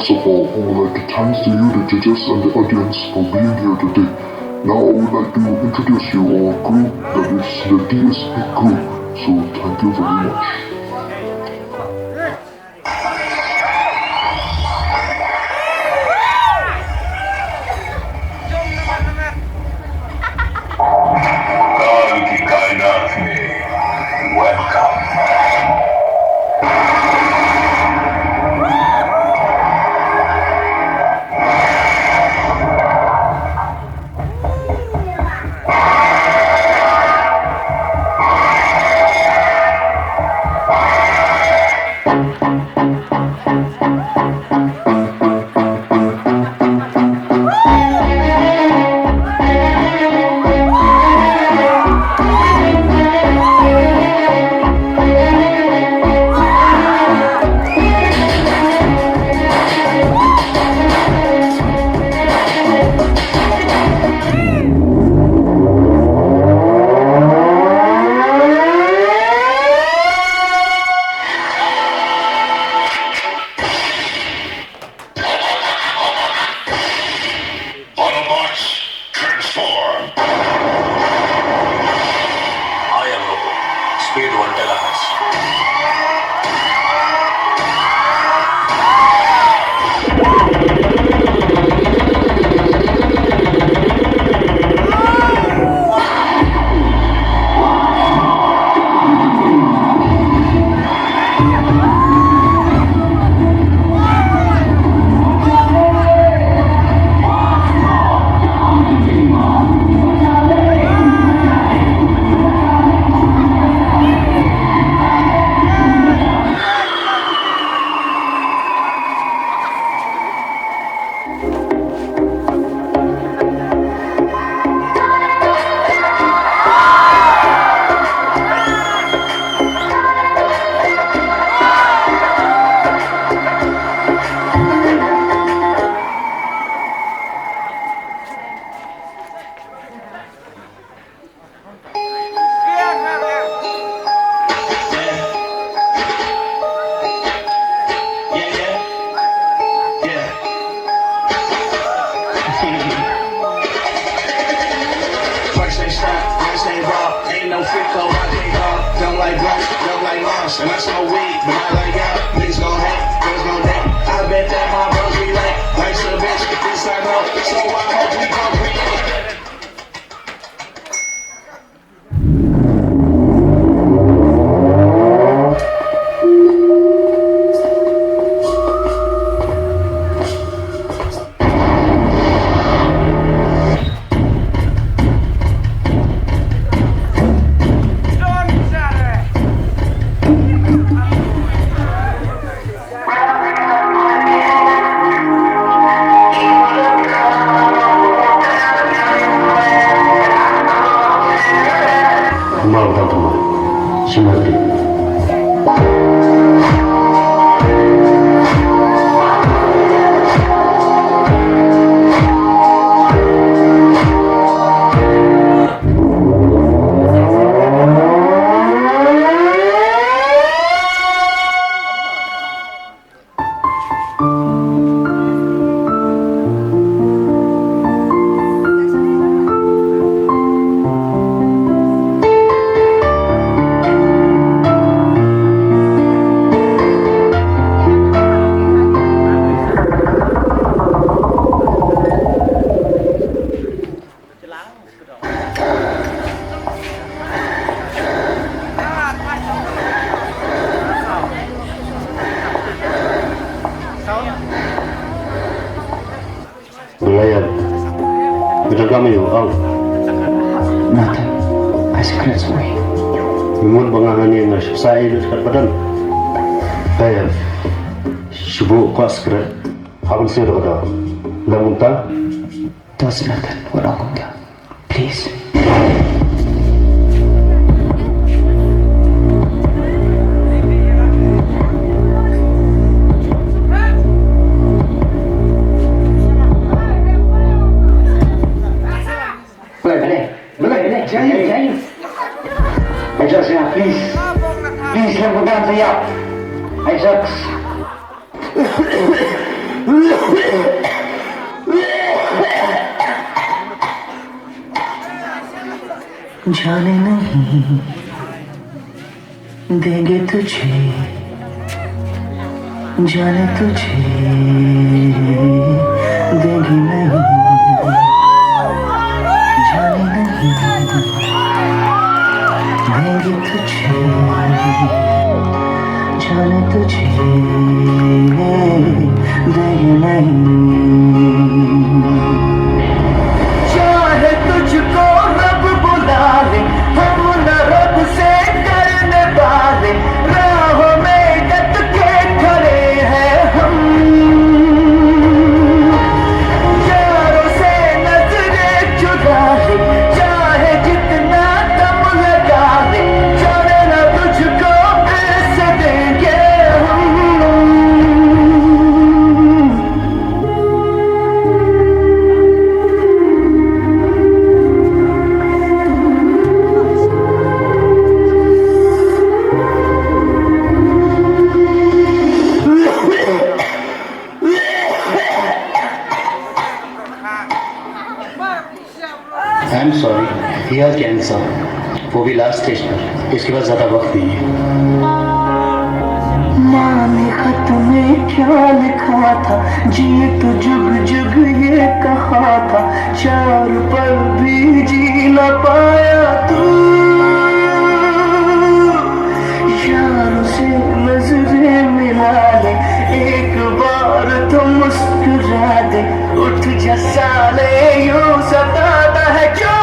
First of all, I would like to thank you, the judges and the audience for being here today. Now I would like to introduce you our group, that is the DSP group. So thank you very much. Speed 1 terahertz. And I smoke weed, but I like y'all. Niggas gon' hate, niggas gon' hate. I bet that my bros relate. Life's a bitch, this I know. So I hope we gon' create. Kami ang Nathan, I secrets away. Imon bangangan niya sa ilus karpadan. Kaya subuh ko sekret. Habang siya kada lamunta. Dos Nathan, wala akong ka. Please. Jangan. Ajax ya, please. Please, lakukan saya. Ajax. जाने नहीं देंगे तुझे, जाने तुझे देंगे नहीं, जाने नहीं देंगे तुझे, जाने तुझे देंगे नहीं। चाहे तुझको रब बुला ले, हम न रब से डरने वाले, राहों में डट के खड़े हैं हम। यारों से नजरें चुरा ले, चाहे जितना दम लगा ले, जाने न तुझको कैसे देंगे हम। I am sorry, here cancer, वो भी लास्ट स्टेज पर, इसके बाद ज़्यादा वक्त नहीं है। माँ ने खत में क्या लिखा था, जिए तो जुग जुग ये कहा था, चार पल भी जी न पाया तू। यारों से नजरें मिला ले, एक बार तो मुस्कुरा दे, उठ जा साले यूं सताता है क्यों।